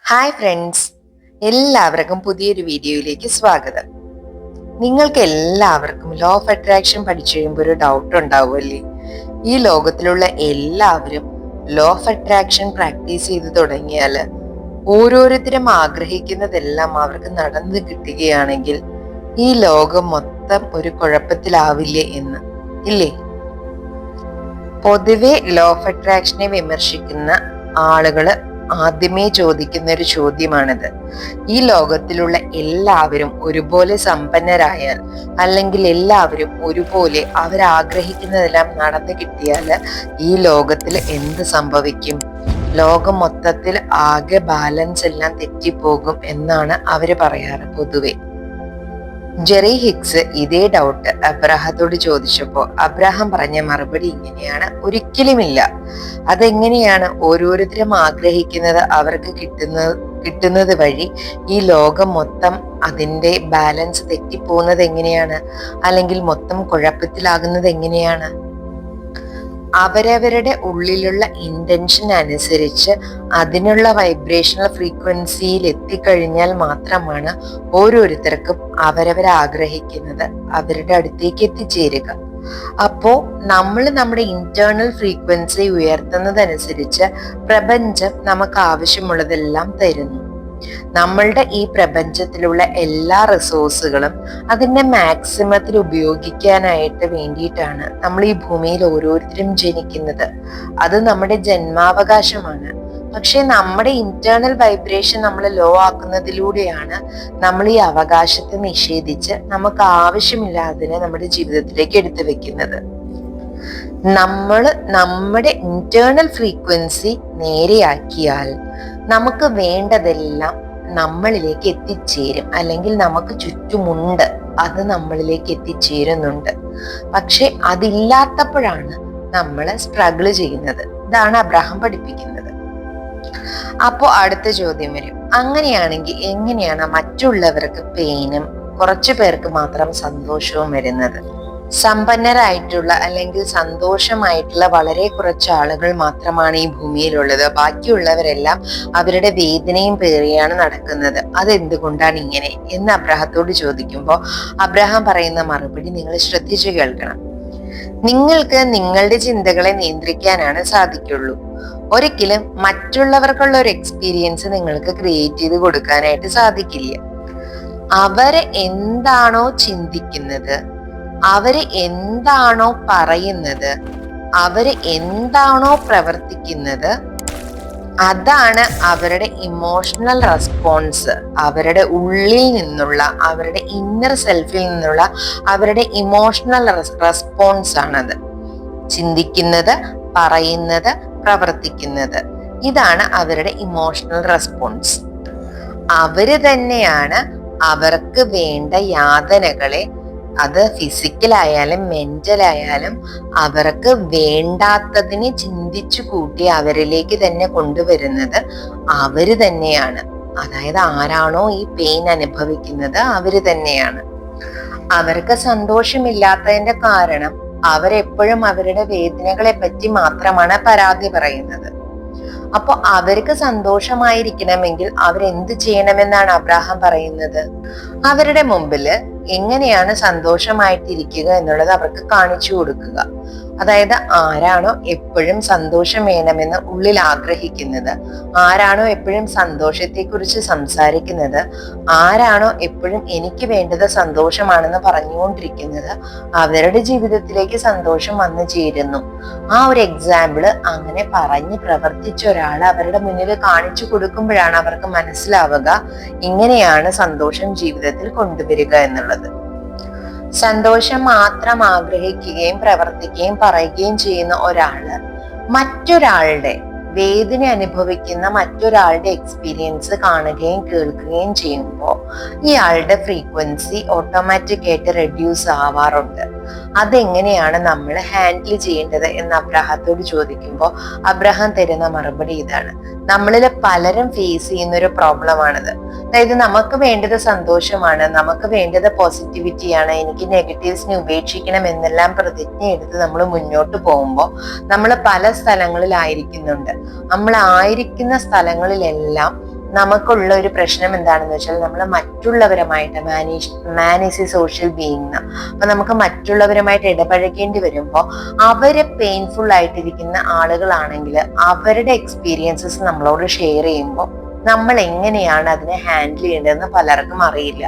Hi friends, എല്ലാവർക്കും പുതിയൊരു വീഡിയോയിലേക്ക് സ്വാഗതം. നിങ്ങൾക്ക് എല്ലാവർക്കും ലോ ഓഫ് അട്രാക്ഷൻ പഠിച്ചു കഴിയുമ്പോൾ ഒരു ഡൗട്ട് ഉണ്ടാവുമല്ലേ? ഈ ലോകത്തിലുള്ള എല്ലാവരും ലോ ഓഫ് അട്രാക്ഷൻ പ്രാക്ടീസ് ചെയ്ത് തുടങ്ങിയാൽ ഓരോരുത്തരും ആഗ്രഹിക്കുന്നതെല്ലാം അവർക്ക് നടന്നു കിട്ടുകയാണെങ്കിൽ ഈ ലോകം മൊത്തം ഒരു കുഴപ്പത്തിലാവില്ലേ എന്ന്, ഇല്ലേ? പൊതുവെ ലോ ഓഫ് അട്രാക്ഷനെ വിമർശിക്കുന്ന ആളുകള് ആദ്യമേ ചോദിക്കുന്ന ഒരു ചോദ്യമാണിത്. ഈ ലോകത്തിലുള്ള എല്ലാവരും ഒരുപോലെ സമ്പന്നരായാൽ, അല്ലെങ്കിൽ എല്ലാവരും ഒരുപോലെ അവരാഗ്രഹിക്കുന്നതെല്ലാം നടന്നു കിട്ടിയാൽ ഈ ലോകത്തിൽ എന്ത് സംഭവിക്കും? ലോകം മൊത്തത്തിൽ ആകെ ബാലൻസ് എല്ലാം തെറ്റിപ്പോകും എന്നാണ് അവര് പറയാറ് പൊതുവെ. ജെറി ഹിക്സ് ഇതേ ഡൗട്ട് അബ്രാഹത്തോട് ചോദിച്ചപ്പോൾ അബ്രാഹാം പറഞ്ഞ മറുപടി ഇങ്ങനെയാണ്: ഒരിക്കലുമില്ല. അതെങ്ങനെയാണ്? ഓരോരുത്തരും ആഗ്രഹിക്കുന്നത് അവർക്ക് കിട്ടുന്നത് വഴി ഈ ലോകം മൊത്തം അതിന്റെ ബാലൻസ് തെറ്റിപ്പോകുന്നത് എങ്ങനെയാണ്? അല്ലെങ്കിൽ മൊത്തം കുഴപ്പത്തിലാകുന്നത് എങ്ങനെയാണ്? അവരവരുടെ ഉള്ളിലുള്ള ഇന്റൻഷൻ അനുസരിച്ച് അതിനുള്ള വൈബ്രേഷണൽ ഫ്രീക്വൻസിയിൽ എത്തിക്കഴിഞ്ഞാൽ മാത്രമാണ് ഓരോരുത്തർക്കും അവരവരാഗ്രഹിക്കുന്നത് അവരുടെ അടുത്തേക്ക് എത്തിച്ചേരുക. അപ്പോ നമ്മൾ നമ്മുടെ ഇന്റേണൽ ഫ്രീക്വൻസി ഉയർത്തുന്നതനുസരിച്ച് പ്രപഞ്ചം നമുക്ക് ആവശ്യമുള്ളതെല്ലാം തരുന്നു. നമ്മളുടെ ഈ പ്രപഞ്ചത്തിലുള്ള എല്ലാ റിസോഴ്സുകളും അതിന്റെ മാക്സിമത്തിൽ ഉപയോഗിക്കാനായിട്ട് വേണ്ടിയിട്ടാണ് നമ്മൾ ഈ ഭൂമിയിൽ ഓരോരുത്തരും ജനിക്കുന്നത്. അത് നമ്മുടെ ജന്മാവകാശമാണ്. പക്ഷെ നമ്മുടെ ഇന്റേണൽ വൈബ്രേഷൻ നമ്മൾ ലോ ആക്കുന്നതിലൂടെയാണ് നമ്മൾ ഈ അവകാശത്തെ നിഷേധിച്ച് നമുക്ക് ആവശ്യമില്ലാതിനെ നമ്മുടെ ജീവിതത്തിലേക്ക് എടുത്തു വെക്കുന്നത്. നമ്മുടെ ഇന്റേണൽ ഫ്രീക്വൻസി നേരെയാക്കിയാൽ നമുക്ക് വേണ്ടതെല്ലാം നമ്മളിലേക്ക് എത്തിച്ചേരും, അല്ലെങ്കിൽ നമുക്ക് ചുറ്റുമുണ്ട്, അത് നമ്മളിലേക്ക് എത്തിച്ചേരുന്നുണ്ട്. പക്ഷെ അതില്ലാത്തപ്പോഴാണ് നമ്മൾ സ്ട്രഗിൾ ചെയ്യുന്നത്. ഇതാണ് അബ്രാഹാം പഠിപ്പിക്കുന്നത്. അപ്പോ അടുത്ത ചോദ്യം വരും, അങ്ങനെയാണെങ്കിൽ എങ്ങനെയാണ് മറ്റുള്ളവർക്ക് പെയിനും കുറച്ചു പേർക്ക് മാത്രം സന്തോഷവും വരുന്നത്? സമ്പന്നരായിട്ടുള്ള അല്ലെങ്കിൽ സന്തോഷമായിട്ടുള്ള വളരെ കുറച്ച് ആളുകൾ മാത്രമാണ് ഈ ഭൂമിയിലുള്ളത്. ബാക്കിയുള്ളവരെല്ലാം അവരുടെ വേദനയും പേറിയാണ് നടക്കുന്നത്. അതെന്തുകൊണ്ടാണ് ഇങ്ങനെ എന്ന് അബ്രാഹത്തോട് ചോദിക്കുമ്പോൾ അബ്രാഹാം പറയുന്ന മറുപടി നിങ്ങൾ ശ്രദ്ധിച്ചു കേൾക്കണം. നിങ്ങൾക്ക് നിങ്ങളുടെ ചിന്തകളെ നിയന്ത്രിക്കാനാണ് സാധിക്കുള്ളൂ. ഒരിക്കലും മറ്റുള്ളവർക്കുള്ള ഒരു എക്സ്പീരിയൻസ് നിങ്ങൾക്ക് ക്രിയേറ്റ് ചെയ്ത് കൊടുക്കാനായിട്ട് സാധിക്കില്ല. അവര് എന്താണോ ചിന്തിക്കുന്നത്, അവര് എന്താണോ പറയുന്നത്, അവര് എന്താണോ പ്രവർത്തിക്കുന്നത്, അതാണ് അവരുടെ ഇമോഷണൽ റെസ്പോൺസ്. അവരുടെ ഉള്ളിൽ നിന്നുള്ള, അവരുടെ ഇന്നർ സെൽഫിൽ നിന്നുള്ള അവരുടെ ഇമോഷണൽ റെസ്പോൺസ് ആണത്. ചിന്തിക്കുന്നത്, പറയുന്നത്, പ്രവർത്തിക്കുന്നത്, ഇതാണ് അവരുടെ ഇമോഷണൽ റെസ്പോൺസ്. അവര് തന്നെയാണ് അവർക്ക് വേണ്ട യാതനകളെ, അത് ഫിസിക്കലായാലും മെന്റലായാലും അവർക്ക് വേണ്ടാത്തതിനെ ചിന്തിച്ചു കൂട്ടി അവരിലേക്ക് തന്നെ കൊണ്ടുവരുന്നത് അവര് തന്നെയാണ്. അതായത് ആരാണോ ഈ പെയിൻ അനുഭവിക്കുന്നത് അവര് തന്നെയാണ്. അവർക്ക് സന്തോഷമില്ലാത്തതിന്റെ കാരണം അവരെപ്പോഴും അവരുടെ വേദനകളെ പറ്റി മാത്രമാണ് പരാതി പറയുന്നത്. അപ്പൊ അവർക്ക് സന്തോഷമായിരിക്കണമെങ്കിൽ അവരെന്ത് ചെയ്യണമെന്നാണ് അബ്രാഹാം പറയുന്നത്? അവരുടെ മുമ്പില് എങ്ങനെയാണ് സന്തോഷമായിട്ടിരിക്കുക എന്നുള്ളത് അവർക്ക് കാണിച്ചു കൊടുക്കുക. അതായത് ആരാണോ എപ്പോഴും സന്തോഷം വേണമെന്ന് ഉള്ളിൽ ആഗ്രഹിക്കുന്നത്, ആരാണോ എപ്പോഴും സന്തോഷത്തെക്കുറിച്ച് സംസാരിക്കുന്നത്, ആരാണോ എപ്പോഴും എനിക്ക് വേണ്ടത് സന്തോഷമാണെന്ന് പറഞ്ഞുകൊണ്ടിരിക്കുന്നത്, അവരുടെ ജീവിതത്തിലേക്ക് സന്തോഷം വന്നു ചേരുന്നു. ആ ഒരു എക്സാമ്പിള് അങ്ങനെ പറഞ്ഞ് പ്രവർത്തിച്ച ഒരാൾ അവരുടെ മുന്നിൽ കാണിച്ചു കൊടുക്കുമ്പോഴാണ് അവർക്ക് മനസ്സിലാവുക ഇങ്ങനെയാണ് സന്തോഷം ജീവിതത്തിൽ കൊണ്ടുവരിക എന്നുള്ളത്. സന്തോഷം മാത്രം ആഗ്രഹിക്കുകയും പ്രവർത്തിക്കുകയും പറയുകയും ചെയ്യുന്ന ഒരാള് മറ്റൊരാളുടെ വേദന അനുഭവിക്കുന്ന മറ്റൊരാളുടെ എക്സ്പീരിയൻസ് കാണുകയും കേൾക്കുകയും ചെയ്യുമ്പോൾ ഇയാളുടെ ഫ്രീക്വൻസി ഓട്ടോമാറ്റിക് ആയിട്ട് റെഡ്യൂസ് ആവാറുണ്ട്. അതെങ്ങനെയാണ് നമ്മൾ ഹാൻഡിൽ ചെയ്യേണ്ടത് എന്ന് അബ്രാഹത്തോട് ചോദിക്കുമ്പോൾ അബ്രാഹാം തരുന്ന മറുപടി ഇതാണ്: നമ്മളിൽ പലരും ഫേസ് ചെയ്യുന്ന ഒരു പ്രോബ്ലമാണിത്. അതായത് നമുക്ക് വേണ്ടത് സന്തോഷമാണ്, നമുക്ക് വേണ്ടത് പോസിറ്റിവിറ്റിയാണ്, എനിക്ക് നെഗറ്റീവ്സിനെ ഉപേക്ഷിക്കണം എന്നെല്ലാം പ്രതിജ്ഞ എടുത്ത് നമ്മൾ മുന്നോട്ട് പോകുമ്പോൾ നമ്മൾ പല സ്ഥലങ്ങളിലായിരിക്കുന്നുണ്ട്. നമ്മൾ ആയിരിക്കുന്ന സ്ഥലങ്ങളിലെല്ലാം നമുക്കുള്ള ഒരു പ്രശ്നം എന്താണെന്ന് വെച്ചാൽ നമ്മൾ മറ്റുള്ളവരുമായിട്ട് മാനേജ് സോഷ്യൽ ബീയിങ്. അപ്പൊ നമുക്ക് മറ്റുള്ളവരുമായിട്ട് ഇടപഴകേണ്ടി വരുമ്പോൾ അവര് പെയിൻഫുൾ ആയിട്ടിരിക്കുന്ന ആളുകളാണെങ്കിൽ അവരുടെ എക്സ്പീരിയൻസസ് നമ്മളോട് ഷെയർ ചെയ്യുമ്പോൾ നമ്മൾ എങ്ങനെയാണ് അതിനെ ഹാൻഡിൽ ചെയ്യേണ്ടതെന്ന് പലർക്കും അറിയില്ല.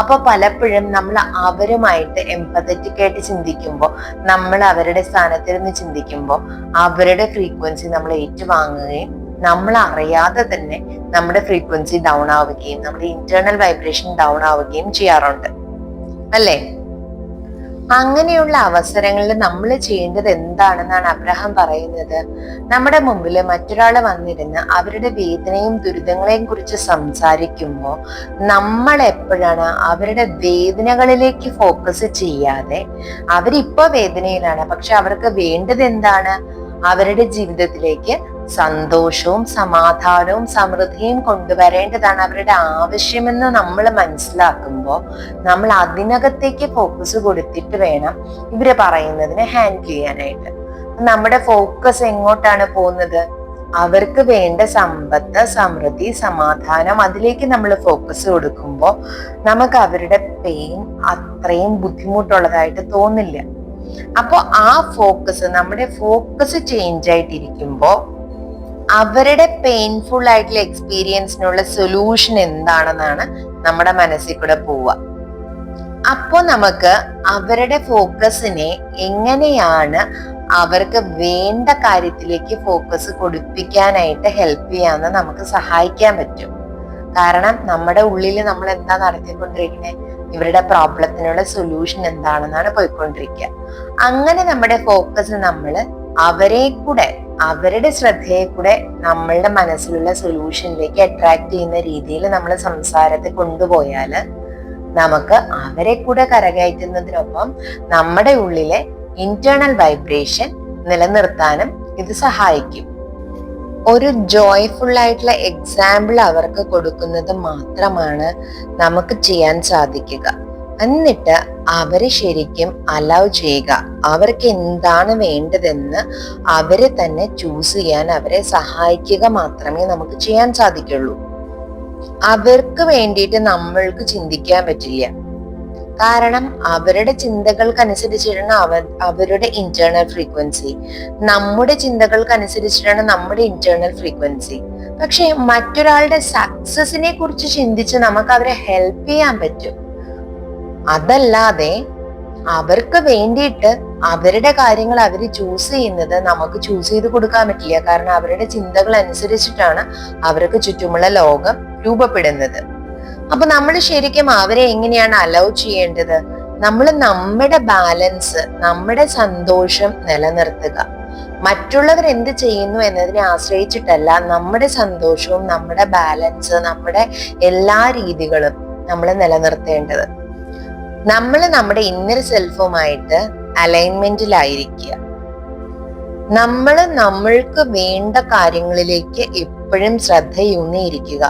അപ്പൊ പലപ്പോഴും നമ്മൾ അവരുമായിട്ട് എംപത്തറ്റിക് ആയിട്ട് ചിന്തിക്കുമ്പോൾ, നമ്മൾ അവരുടെ സ്ഥാനത്തിരുന്ന് ചിന്തിക്കുമ്പോൾ അവരുടെ ഫ്രീക്വൻസി നമ്മൾ ഏറ്റുവാങ്ങുകയും നമ്മൾ അറിയാതെ തന്നെ നമ്മുടെ ഫ്രീക്വൻസി ഡൗൺ ആവുകയും നമ്മുടെ ഇന്റേണൽ വൈബ്രേഷൻ ഡൗൺ ആവുകയും ചെയ്യാറുണ്ട്, അല്ലേ? അങ്ങനെയുള്ള അവസരങ്ങളിൽ നമ്മൾ ചെയ്യേണ്ടത് എന്താണെന്നാണ് അബ്രഹാം പറയുന്നത്. നമ്മുടെ മുമ്പിൽ മറ്റൊരാൾ വന്നിരുന്ന് അവരുടെ വേദനയും ദുരിതങ്ങളെയും കുറിച്ച് സംസാരിക്കുമ്പോൾ നമ്മൾ എപ്പോഴാണ് അവരുടെ വേദനകളിലേക്ക് ഫോക്കസ് ചെയ്യാതെ, അവരിപ്പോ വേദനയിലാണ്, പക്ഷെ അവർക്ക് വേണ്ടത് എന്താണ്? അവരുടെ ജീവിതത്തിലേക്ക് സന്തോഷവും സമാധാനവും സമൃദ്ധിയും കൊണ്ടുവരേണ്ടതാണ് അവരുടെ ആവശ്യമെന്ന് നമ്മൾ മനസ്സിലാക്കുമ്പോൾ നമ്മൾ അതിനകത്തേക്ക് ഫോക്കസ് കൊടുത്തിട്ട് വേണം ഇവര് പറയുന്നതിനെ ഹാൻഡിൽ ചെയ്യാനായിട്ട്. നമ്മുടെ ഫോക്കസ് എങ്ങോട്ടാണ് പോകുന്നത്? അവർക്ക് വേണ്ട സമ്പത്ത്, സമൃദ്ധി, സമാധാനം, അതിലേക്ക് നമ്മൾ ഫോക്കസ് കൊടുക്കുമ്പോൾ നമുക്ക് അവരുടെ പെയിൻ അത്രയും ബുദ്ധിമുട്ടുള്ളതായിട്ട് തോന്നില്ല. അപ്പൊ ആ ഫോക്കസ്, നമ്മുടെ ഫോക്കസ് ചേഞ്ച് ആയിട്ടിരിക്കുമ്പോൾ അവരുടെ പെയിൻഫുൾ ആയിട്ടുള്ള എക്സ്പീരിയൻസിനുള്ള സൊല്യൂഷൻ എന്താണെന്നാണ് നമ്മുടെ മനസ്സിൽ കൂടെ പോവുക. അപ്പോ നമുക്ക് അവരുടെ ഫോക്കസിനെ എങ്ങനെയാണ് അവർക്ക് വേണ്ട കാര്യത്തിലേക്ക് ഫോക്കസ് കൊടുപ്പിക്കാനായിട്ട് ഹെൽപ്പ് ചെയ്യാന്ന് നമുക്ക് സഹായിക്കാൻ പറ്റും. കാരണം നമ്മുടെ ഉള്ളിൽ നമ്മൾ എന്താ നടത്തിക്കൊണ്ടിരിക്കുന്നത്? ഇവരുടെ പ്രോബ്ലത്തിനുള്ള സൊല്യൂഷൻ എന്താണെന്നാണ് പോയിക്കൊണ്ടിരിക്കുക. അങ്ങനെ നമ്മുടെ ഫോക്കസ് നമ്മൾ അവരെ കൂടെ, അവരുടെ ശ്രദ്ധയെ കൂടെ നമ്മളുടെ മനസ്സിലുള്ള സൊല്യൂഷനിലേക്ക് അട്രാക്ട് ചെയ്യുന്ന രീതിയിൽ നമ്മൾ സംസാരത്തെ കൊണ്ടുപോയാൽ നമുക്ക് അവരെ കൂടെ കരകയറ്റുന്നതിനൊപ്പം നമ്മുടെ ഉള്ളിലെ ഇന്റേണൽ വൈബ്രേഷൻ നിലനിർത്താനും ഇത് സഹായിക്കും. ഒരു ജോയ്ഫുൾ ആയിട്ടുള്ള എക്സാമ്പിൾ അവർക്ക് കൊടുക്കുന്നത് മാത്രമാണ് നമുക്ക് ചെയ്യാൻ സാധിക്കുക. എന്നിട്ട് അവരെ ശരിക്കും അലൗ ചെയ്യുക. അവർക്ക് എന്താണ് വേണ്ടതെന്ന് അവരെ തന്നെ ചൂസ് ചെയ്യാൻ അവരെ സഹായിക്കുക മാത്രമേ നമുക്ക് ചെയ്യാൻ സാധിക്കുള്ളൂ. അവർക്ക് വേണ്ടിയിട്ട് നമ്മൾക്ക് ചിന്തിക്കാൻ പറ്റില്ല. കാരണം അവരുടെ ചിന്തകൾക്കനുസരിച്ചിട്ടാണ് അവരുടെ ഇന്റേണൽ ഫ്രീക്വൻസി, നമ്മുടെ ചിന്തകൾക്കനുസരിച്ചിട്ടാണ് നമ്മുടെ ഇന്റേണൽ ഫ്രീക്വൻസി. പക്ഷെ മറ്റൊരാളുടെ സക്സസിനെ കുറിച്ച് ചിന്തിച്ച് നമുക്ക് അവരെ ഹെൽപ്പ് ചെയ്യാൻ പറ്റും. അതല്ലാതെ അവർക്ക് വേണ്ടിയിട്ട് അവരുടെ കാര്യങ്ങൾ അവർ ചൂസ് ചെയ്യുന്നത് നമുക്ക് ചൂസ് ചെയ്ത് കൊടുക്കാൻ പറ്റില്ല. കാരണം അവരുടെ ചിന്തകൾ അനുസരിച്ചിട്ടാണ് അവർക്ക് ചുറ്റുമുള്ള ലോകം രൂപപ്പെടുന്നത്. അപ്പൊ നമ്മൾ ശരിക്കും അവരെ എങ്ങനെയാണ് അലൗ ചെയ്യേണ്ടത്? നമ്മൾ നമ്മുടെ ബാലൻസ്, നമ്മുടെ സന്തോഷം നിലനിർത്തുക. മറ്റുള്ളവർ എന്ത് ചെയ്യുന്നു എന്നതിനെ ആശ്രയിച്ചിട്ടല്ല നമ്മുടെ സന്തോഷവും നമ്മുടെ ബാലൻസ്, നമ്മുടെ എല്ലാ രീതികളും നമ്മൾ നിലനിർത്തേണ്ടത്. നമ്മൾ നമ്മുടെ ഇന്നർ സെൽഫുമായിട്ട് അലൈൻമെന്റിലായിരിക്കുക. നമ്മൾ നമ്മൾക്ക് വേണ്ട കാര്യങ്ങളിലേക്ക് എപ്പോഴും ശ്രദ്ധയൂന്നിയിരിക്കുക.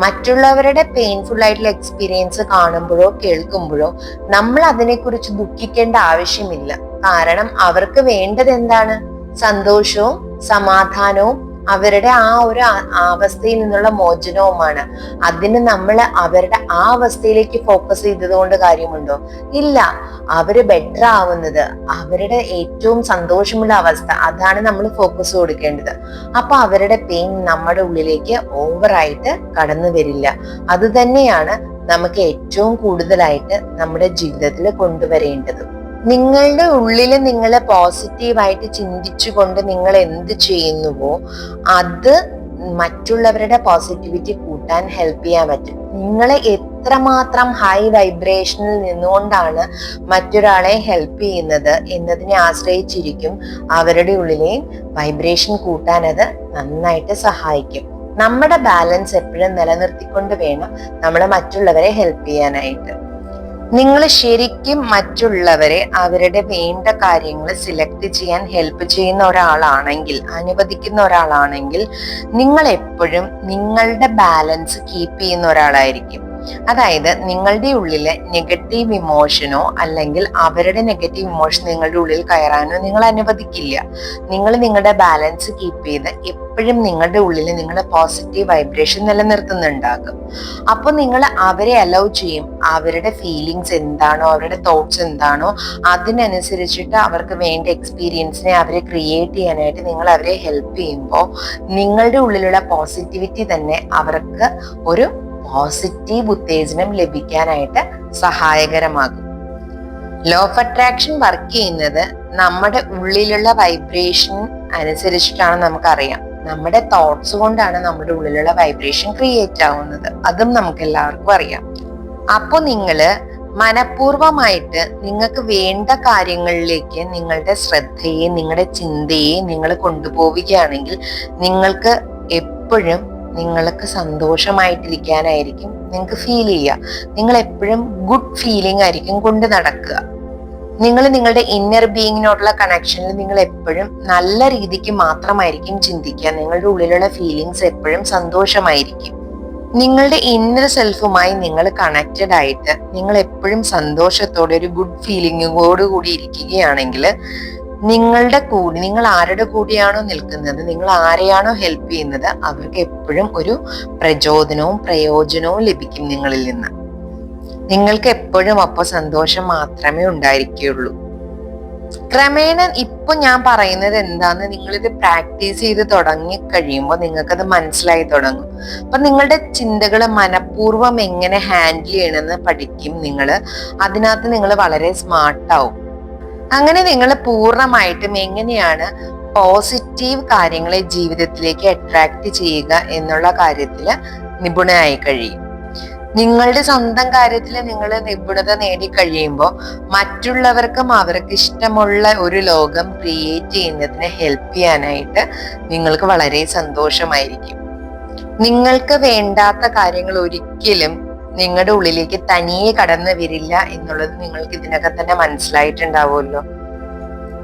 മറ്റുള്ളവരുടെ പെയിൻഫുൾ ആയിട്ടുള്ള എക്സ്പീരിയൻസ് കാണുമ്പോഴോ കേൾക്കുമ്പോഴോ നമ്മൾ അതിനെക്കുറിച്ച് ദുഃഖിക്കേണ്ട ആവശ്യമില്ല. കാരണം അവർക്ക് വേണ്ടത് എന്താണ്? സന്തോഷവും സമാധാനവും അവരുടെ ആ ഒരു അവസ്ഥയിൽ നിന്നുള്ള മോചനവുമാണ്. അതിന് നമ്മൾ അവരുടെ ആ അവസ്ഥയിലേക്ക് ഫോക്കസ് ചെയ്തത് കൊണ്ട് കാര്യമുണ്ടോ? ഇല്ല. അവര് ബെറ്റർ ആവുന്നത്, അവരുടെ ഏറ്റവും സന്തോഷമുള്ള അവസ്ഥ, അതാണ് നമ്മൾ ഫോക്കസ് കൊടുക്കേണ്ടത്. അപ്പൊ അവരുടെ പെയിൻ നമ്മുടെ ഉള്ളിലേക്ക് ഓവറായിട്ട് കടന്നു വരില്ല. അത് തന്നെയാണ് നമുക്ക് ഏറ്റവും കൂടുതലായിട്ട് നമ്മുടെ ജീവിതത്തിൽ കൊണ്ടുവരേണ്ടത്. നിങ്ങളുടെ ഉള്ളിൽ നിങ്ങളെ പോസിറ്റീവായിട്ട് ചിന്തിച്ചുകൊണ്ട് നിങ്ങൾ എന്ത് ചെയ്യുന്നുവോ അത് മറ്റുള്ളവരുടെ പോസിറ്റിവിറ്റി കൂട്ടാൻ ഹെൽപ്പ് ചെയ്യാൻ പറ്റും. നിങ്ങളെ എത്രമാത്രം ഹൈ വൈബ്രേഷനിൽ നിന്നുകൊണ്ടാണ് മറ്റൊരാളെ ഹെൽപ്പ് ചെയ്യുന്നത് എന്നതിനെ ആശ്രയിച്ചിരിക്കും അവരുടെ ഉള്ളിലെയും വൈബ്രേഷൻ കൂട്ടാൻ അത് നന്നായിട്ട് സഹായിക്കും. നമ്മുടെ ബാലൻസ് എപ്പോഴും നിലനിർത്തിക്കൊണ്ട് വേണം നമ്മൾ മറ്റുള്ളവരെ ഹെൽപ്പ് ചെയ്യാനായിട്ട്. നിങ്ങൾ ശരിക്കും മറ്റുള്ളവരെ അവരുടെ വേണ്ട കാര്യങ്ങൾ സിലക്ട് ചെയ്യാൻ ഹെൽപ്പ് ചെയ്യുന്ന ഒരാളാണെങ്കിൽ, അനുവദിക്കുന്ന ഒരാളാണെങ്കിൽ, നിങ്ങൾ എപ്പോഴും നിങ്ങളുടെ ബാലൻസ് കീപ്പ് ചെയ്യുന്ന ഒരാളായിരിക്കും. അതായത് നിങ്ങളുടെ ഉള്ളിലെ നെഗറ്റീവ് ഇമോഷനോ അല്ലെങ്കിൽ അവരുടെ നെഗറ്റീവ് ഇമോഷൻ നിങ്ങളുടെ ഉള്ളിൽ കയറാനോ നിങ്ങൾ അനുവദിക്കില്ല. നിങ്ങൾ നിങ്ങളുടെ ബാലൻസ് കീപ്പ് ചെയ്ത് എപ്പോഴും നിങ്ങളുടെ ഉള്ളിൽ നിങ്ങളുടെ പോസിറ്റീവ് വൈബ്രേഷൻ നിലനിർത്തുന്നുണ്ടാകും. അപ്പൊ നിങ്ങൾ അവരെ അലൗ ചെയ്യും. അവരുടെ ഫീലിങ്സ് എന്താണോ, അവരുടെ തോട്ട്സ് എന്താണോ, അതിനനുസരിച്ചിട്ട് അവർക്ക് വേണ്ട എക്സ്പീരിയൻസിനെ അവരെ ക്രിയേറ്റ് ചെയ്യാനായിട്ട് നിങ്ങൾ അവരെ ഹെൽപ്പ് ചെയ്യുമ്പോൾ നിങ്ങളുടെ ഉള്ളിലുള്ള പോസിറ്റിവിറ്റി തന്നെ അവർക്ക് ഒരു പോസിറ്റീവ് ഉത്തേജനം ലഭിക്കാനായിട്ട് സഹായകരമാകും. ലോ ഓഫ് അട്രാക്ഷൻ വർക്ക് ചെയ്യുന്നത് നമ്മുടെ ഉള്ളിലുള്ള വൈബ്രേഷൻ അനുസരിച്ചിട്ടാണ്. നമുക്കറിയാം, നമ്മുടെ തോട്ട്സ് കൊണ്ടാണ് നമ്മുടെ ഉള്ളിലുള്ള വൈബ്രേഷൻ ക്രിയേറ്റ് ആവുന്നത്. അതും നമുക്ക് എല്ലാവർക്കും അറിയാം. അപ്പൊ നിങ്ങള് മനഃപൂർവമായിട്ട് നിങ്ങൾക്ക് വേണ്ട കാര്യങ്ങളിലേക്ക് നിങ്ങളുടെ ശ്രദ്ധയെ, നിങ്ങളുടെ ചിന്തയെ നിങ്ങൾ കൊണ്ടുപോവുകയാണെങ്കിൽ നിങ്ങൾക്ക് എപ്പോഴും നിങ്ങൾക്ക് സന്തോഷമായിട്ടിരിക്കാനായിരിക്കും നിങ്ങൾക്ക് ഫീൽ ചെയ്യുക. നിങ്ങൾ എപ്പോഴും ഗുഡ് ഫീലിംഗ് ആയിരിക്കും കൊണ്ട് നടക്കുക. നിങ്ങൾ നിങ്ങളുടെ ഇന്നർ ബീയിങ്ങിനോടുള്ള കണക്ഷനിൽ നിങ്ങൾ എപ്പോഴും നല്ല രീതിക്ക് മാത്രമായിരിക്കും ചിന്തിക്കുക. നിങ്ങളുടെ ഉള്ളിലുള്ള ഫീലിങ്സ് എപ്പോഴും സന്തോഷമായിരിക്കും. നിങ്ങളുടെ ഇന്നർ സെൽഫുമായി നിങ്ങൾ കണക്റ്റഡ് ആയിട്ട് നിങ്ങൾ എപ്പോഴും സന്തോഷത്തോടെ ഒരു ഗുഡ് ഫീലിംഗോട് കൂടി ഇരിക്കുകയാണെങ്കിൽ നിങ്ങൾ ആരുടെ കൂടെയാണോ നിൽക്കുന്നത്, നിങ്ങൾ ആരെയാണോ ഹെൽപ്പ് ചെയ്യുന്നത്, അവർക്ക് എപ്പോഴും ഒരു പ്രചോദനവും പ്രയോജനവും ലഭിക്കും നിങ്ങളിൽ നിന്ന്. നിങ്ങൾക്ക് എപ്പോഴും അപ്പോൾ സന്തോഷം മാത്രമേ ഉണ്ടായിരിക്കുകയുള്ളൂ. ക്രമേണ ഇപ്പൊ ഞാൻ പറയുന്നത് എന്താന്ന് നിങ്ങളിത് പ്രാക്ടീസ് ചെയ്ത് തുടങ്ങി കഴിയുമ്പോൾ നിങ്ങൾക്കത് മനസ്സിലായി തുടങ്ങും. അപ്പൊ നിങ്ങളുടെ ചിന്തകൾ മനഃപൂർവ്വം എങ്ങനെ ഹാൻഡിൽ ചെയ്യണമെന്ന് പഠിക്കും നിങ്ങൾ. അതിനകത്ത് നിങ്ങൾ വളരെ സ്മാർട്ടാവും. അങ്ങനെ നിങ്ങൾ പൂർണ്ണമായിട്ടും എങ്ങനെയാണ് പോസിറ്റീവ് കാര്യങ്ങളെ ജീവിതത്തിലേക്ക് അട്രാക്ട് ചെയ്യുക എന്നുള്ള കാര്യത്തിൽ നിപുണനായി കഴിയും. നിങ്ങളുടെ സ്വന്തം കാര്യത്തിൽ നിങ്ങൾ നിപുണത നേടിക്കഴിയുമ്പോൾ മറ്റുള്ളവർക്കും അവർക്ക് ഇഷ്ടമുള്ള ഒരു ലോകം ക്രിയേറ്റ് ചെയ്യുന്നതിന് ഹെൽപ്പ് ചെയ്യാനായിട്ട് നിങ്ങൾക്ക് വളരെ സന്തോഷമായിരിക്കും. നിങ്ങൾക്ക് വേണ്ടാത്ത കാര്യങ്ങൾ ഒരിക്കലും നിങ്ങളുടെ ഉള്ളിലേക്ക് തനിയെ കടന്നു വരില്ല എന്നുള്ളത് നിങ്ങൾക്ക് ഇതിനകം തന്നെ മനസ്സിലായിട്ടുണ്ടാവുമല്ലോ.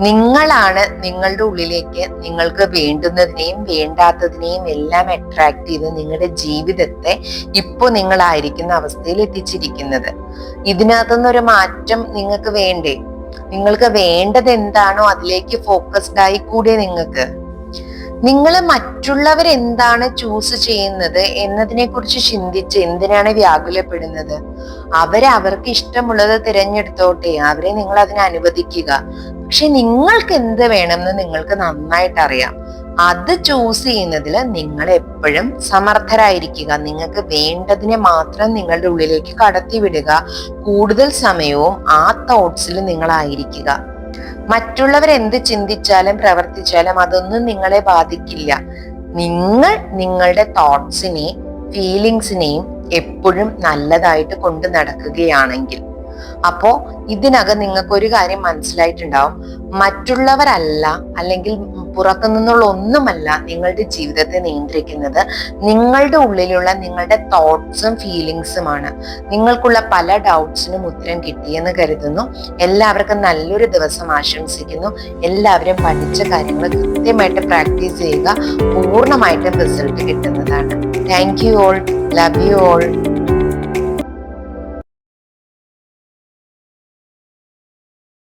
നിങ്ങളാണ് നിങ്ങളുടെ ഉള്ളിലേക്ക് നിങ്ങൾക്ക് വേണ്ടുന്നതിനെയും വേണ്ടാത്തതിനെയും എല്ലാം അട്രാക്ട് ചെയ്ത് നിങ്ങളുടെ ജീവിതത്തെ ഇപ്പൊ നിങ്ങളായിരിക്കുന്ന അവസ്ഥയിൽ എത്തിച്ചിരിക്കുന്നത്. ഇതിനകത്തുനിന്നൊരു മാറ്റം നിങ്ങൾക്ക് വേണ്ടേ? നിങ്ങൾക്ക് വേണ്ടത് എന്താണോ അതിലേക്ക് ഫോക്കസ്ഡ് ആയി കൂടെ നിങ്ങൾക്ക്. നിങ്ങൾ മറ്റുള്ളവരെന്താണ് ചൂസ് ചെയ്യുന്നത് എന്നതിനെ കുറിച്ച് ചിന്തിച്ച് എന്തിനാണ് വ്യാകുലപ്പെടുന്നത്? അവർക്ക് ഇഷ്ടമുള്ളത് തിരഞ്ഞെടുത്തോട്ടെ, അവരെ നിങ്ങൾ അതിനെ അനുവദിക്കുക. പക്ഷെ നിങ്ങൾക്ക് എന്ത് വേണമെന്ന് നിങ്ങൾക്ക് നന്നായിട്ട് അറിയാം. അത് ചൂസ് ചെയ്യുന്നതിൽ നിങ്ങൾ എപ്പോഴും സമർത്ഥരായിരിക്കുക. നിങ്ങൾക്ക് വേണ്ടതിനെ മാത്രം നിങ്ങളുടെ ഉള്ളിലേക്ക് കടത്തിവിടുക. കൂടുതൽ സമയവും ആ തോട്ട്സിൽ നിങ്ങളായിരിക്കുക. മറ്റുള്ളവർ എന്ത് ചിന്തിച്ചാലും പ്രവർത്തിച്ചാലും അതൊന്നും നിങ്ങളെ ബാധിക്കില്ല. നിങ്ങൾ നിങ്ങളുടെ തോട്ട്സിനെയും ഫീലിങ്സിനെയും എപ്പോഴും നല്ലതായിട്ട് കൊണ്ട് നടക്കുകയാണെങ്കിൽ, അപ്പോ ഇതിനകം നിങ്ങൾക്ക് ഒരു കാര്യം മനസ്സിലായിട്ടുണ്ടാവും. മറ്റുള്ളവരല്ല അല്ലെങ്കിൽ പുറത്തു നിന്നുള്ള ഒന്നുമല്ല നിങ്ങളുടെ ജീവിതത്തെ നിയന്ത്രിക്കുന്നത്. നിങ്ങളുടെ ഉള്ളിലുള്ള നിങ്ങളുടെ തോട്ട്സും ഫീലിങ്സുമാണ്. നിങ്ങൾക്കുള്ള പല ഡൗട്ട്സിനും ഉത്തരം കിട്ടിയെന്ന് കരുതുന്നു. എല്ലാവർക്കും നല്ലൊരു ദിവസം ആശംസിക്കുന്നു. എല്ലാവരും പഠിച്ച കാര്യങ്ങൾ കൃത്യമായിട്ട് പ്രാക്ടീസ് ചെയ്യുക. പൂർണ്ണമായിട്ടും റിസൾട്ട് കിട്ടുന്നതാണ്. Thank you all. Love you all.